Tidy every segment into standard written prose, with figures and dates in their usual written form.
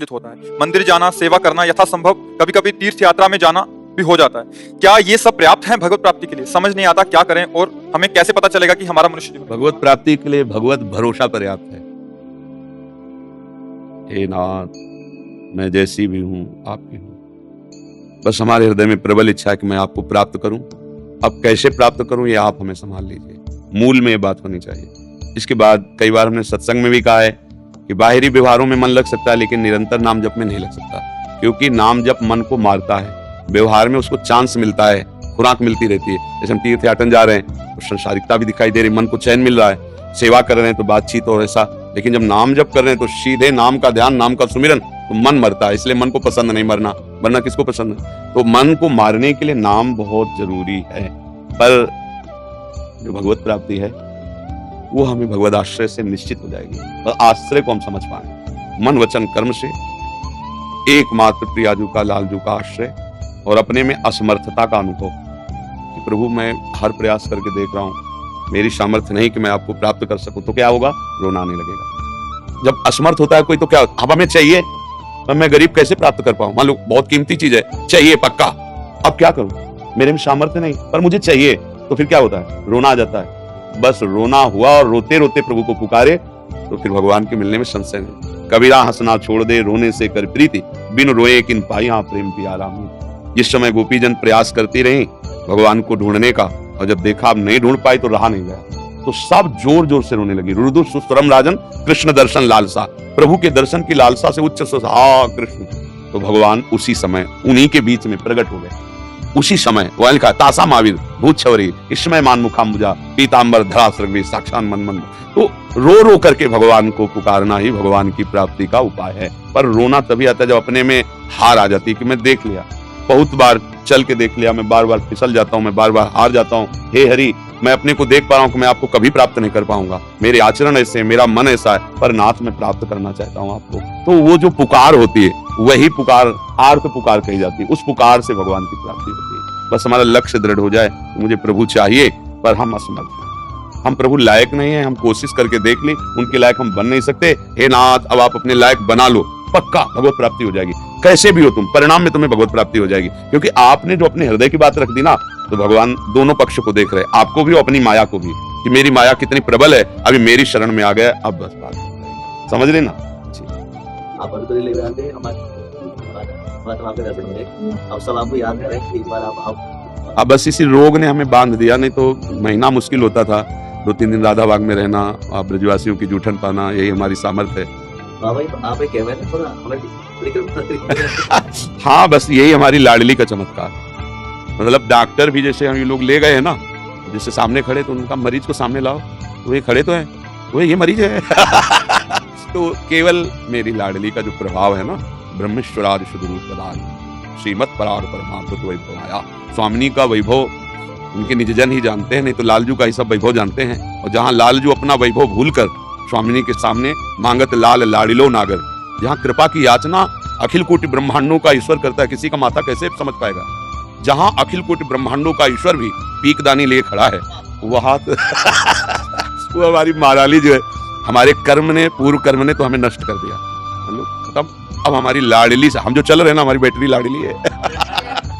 होता है। मंदिर जाना, सेवा करना, यथासंभव कभी-कभी तीर्थ यात्रा में जाना भी हो जाता है। क्या ये सब पर्याप्त है भगवत प्राप्ति के लिए? समझ नहीं आता क्या करें और हमें कैसे पता चलेगा कि हमारा मनुष्य जीवन भगवत प्राप्ति के लिए भगवत भरोसा पर्याप्त है। हे नाथ, मैं जैसी भी हूं आपकी हूं, बस हमारे हृदय में प्रबल इच्छा है कि मैं आपको प्राप्त करूं। अब कैसे प्राप्त करूं ये आप हमें संभाल लीजिए। मूल में ये बात होनी चाहिए। इसके बाद कई बार हमने सत्संग में भी कहा है कि बाहरी व्यवहारों में मन लग सकता है, लेकिन निरंतर नाम जप में नहीं लग सकता, क्योंकि नाम जप मन को मारता है। व्यवहार में उसको चांस मिलता है, खुराक मिलती रहती है। जैसे हम तीर्थ याटन जा रहे हैं तो संसारिकता भी दिखाई दे रही, मन को चैन मिल रहा है। सेवा कर रहे हैं तो बातचीत और ऐसा, लेकिन जब नाम जप कर रहे हैं तो सीधे नाम का ध्यान, नाम का सुमिरन, तो मन मरता है। इसलिए मन को पसंद नहीं मरना, वरना किसको पसंद है? तो मन को मारने के लिए नाम बहुत जरूरी है। पर जो भगवत प्राप्ति है वो हमें भगवत आश्रय से निश्चित हो जाएगी, और आश्रय को हम समझ पाए। मन वचन कर्म से एकमात्र प्रियाजू का, लालजू का आश्रय और अपने में असमर्थता का अनुभव कि प्रभु मैं हर प्रयास करके देख रहा हूं, मेरी सामर्थ्य नहीं कि मैं आपको प्राप्त कर सकूं, तो क्या होगा? रोना आने लगेगा। जब असमर्थ होता है कोई तो क्या, अब हमें चाहिए पर मैं गरीब कैसे प्राप्त कर पाऊं? मान लो बहुत कीमती चीज है, चाहिए पक्का, अब क्या करूं? मेरे में सामर्थ्य नहीं पर मुझे चाहिए, तो फिर क्या होता है? रोना आ जाता है। बस रोना हुआ और रोते रोते प्रभु को पुकारे तो फिर भगवान के मिलने में संशय नहीं। कबीरा हंसना छोड़ दे, रोने से कर प्रीति, बिन रोए किन पाइया प्रेम पिया राम। जिस समय गोपीजन प्रयास करती रही भगवान को ढूंढने का, और जब देखा अब नहीं ढूंढ पाई तो रहा नहीं गया, तो सब जोर जोर से रोने लगी। रुदु सुस्तरम राजन कृष्ण दर्शन लालसा, प्रभु के दर्शन की लालसा से उच्च हा कृष्ण। तो भगवान उसी समय उन्हीं के बीच में प्रकट हो गए। उसी समय वह लिखा तासा महावीर भूत छवरी इसमय मान मुखाम्बुजा पीतांबर धरा सृग्वी साक्षात मन मन। तो रो रो करके भगवान को पुकारना ही भगवान की प्राप्ति का उपाय है। पर रोना तभी आता है जब अपने में हार आ जाती है कि मैं देख लिया, बहुत बार चल के देख लिया, मैं बार बार फिसल जाता हूँ, मैं बार बार हार जाता हूँ। हे हरि, मैं अपने को देख पा रहा हूँ कि मैं आपको कभी प्राप्त नहीं कर पाऊंगा, मेरे आचरण ऐसे, मेरा मन ऐसा है, पर नाथ मैं प्राप्त करना चाहता हूँ आपको। तो वो जो पुकार होती है वही पुकार आर्त पुकार कही जाती है। उस पुकार से भगवान की प्राप्ति होती है। बस हमारा लक्ष्य दृढ़ हो जाए, मुझे प्रभु चाहिए पर हम असमर्थ हैं, हम प्रभु लायक नहीं है। हम कोशिश करके देख ली, उनके लायक हम बन नहीं सकते। हे नाथ, अब आप अपने लायक बना लो, पक्का भगवत प्राप्ति हो जाएगी। कैसे भी हो तुम, परिणाम में तुम्हें भगवत प्राप्ति हो जाएगी, क्योंकि आपने जो अपने हृदय की बात रख दी ना, तो भगवान दोनों पक्ष को देख रहे, आपको भी, अपनी माया को भी, कि मेरी माया कितनी प्रबल है, अभी मेरी शरण में आ गया, अब बस बात समझ लेना। अब सब आपको याद करें, एक बार आप अब बस इसी रोग ने हमें बांध दिया, नहीं तो महीना मुश्किल होता था, 2-3 दिन राधा बाग में रहना, आप ब्रजवासियों की जूठन पाना, यही हमारी सामर्थ्य है। हाँ, बस यही हमारी लाडली का चमत्कार। मतलब डॉक्टर भी, जैसे हम ये लोग ले गए हैं ना, जैसे सामने खड़े तो उनका मरीज को सामने लाओ, तो ये खड़े तो है, वो ये मरीज है। तो केवल मेरी लाडली का जो प्रभाव है ना, ब्रह्मेश्वरादि शुद्ध रूप पदार्थ श्रीमत परार परमात्म वैभव आया। स्वामिनी का वैभव उनके निजजन ही जानते हैं, नहीं तो लालजू का ही सब वैभव जानते हैं। और जहाँ लालजू अपना वैभव भूलकर स्वामिनी के सामने मांगत लाल लाडिलो नागर, जहाँ कृपा की याचना अखिल कोटि ब्रह्मांडों का ईश्वर करता है, किसी का माथा कैसे समझ पाएगा? जहाँ अखिल कोटि ब्रह्मांडों का ईश्वर भी पीकदानी लिए खड़ा है, वहां वो हमारी महाराली जो है, हमारे कर्म ने, पूर्व कर्म ने तो हमें नष्ट कर दिया। खत्म। अब हमारी लाडली से हम जो चल रहे हैं ना, हमारी बैटरी लाडली है।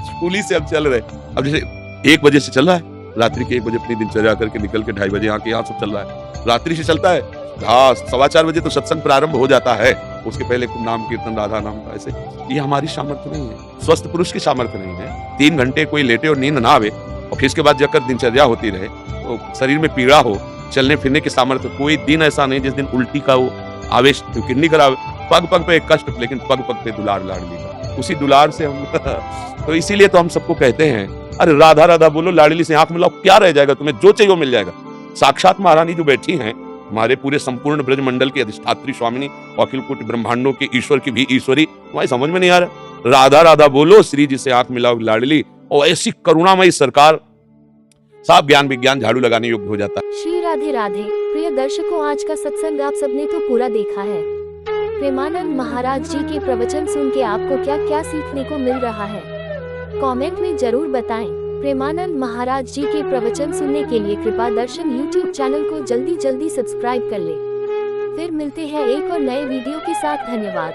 स्कूली से अब चल रहे। अब जैसे 1 बजे से चल रहा है, रात्रि के 1 बजे अपनी दिनचर्या करके निकल के 2:30 बजे यहाँ सब चल रहा है, रात्रि से चलता है। हाँ, 4:15 बजे तो सत्संग प्रारंभ हो जाता है, उसके पहले कुछ नाम कीर्तन, राधा नाम का, ऐसे। ये हमारी सामर्थ्य नहीं है, स्वस्थ पुरुष की सामर्थ्य नहीं है। 3 घंटे कोई लेटे और नींद ना आवे, और फिर इसके बाद जाकर दिनचर्या होती रहे, तो शरीर में पीड़ा हो, चलने फिरने की सामर्थ्य, कोई दिन ऐसा नहीं जिस दिन उल्टी का हो, आवेश किडनी खराब, पग पग पे कष्ट, लेकिन पग पग पे दुलार लाडली का, उसी दुलार से हम तो इसीलिए तो हम सबको कहते हैं, अरे राधा राधा बोलो, लाडली से आंख मिलाओ, क्या रह जाएगा तुम्हें? जो चाहिए वो मिल जाएगा। साक्षात महारानी जो बैठी हैं, हमारे पूरे संपूर्ण ब्रज मंडल की अधिष्ठात्री स्वामिनी, अखिल कोटि ब्रह्मांडों के ईश्वर की भी ईश्वरी, तुम्हारी समझ में नहीं आ रहा? राधा राधा बोलो, श्री जी से आंख मिलाओ लाडली, और ऐसी करुणामयी सरकार, साफ ज्ञान विज्ञान झाड़ू लगाने योग्य हो जाता है। श्री राधे राधे। प्रिय दर्शकों, आज का सत्संग आप सबने तो पूरा देखा है। प्रेमानंद महाराज जी के प्रवचन सुन के आपको क्या क्या सीखने को मिल रहा है, कमेंट में जरूर बताएं। प्रेमानंद महाराज जी के प्रवचन सुनने के लिए कृपा दर्शन यूट्यूब चैनल को जल्दी सब्सक्राइब कर लें। फिर मिलते हैं एक और नए वीडियो के साथ। धन्यवाद।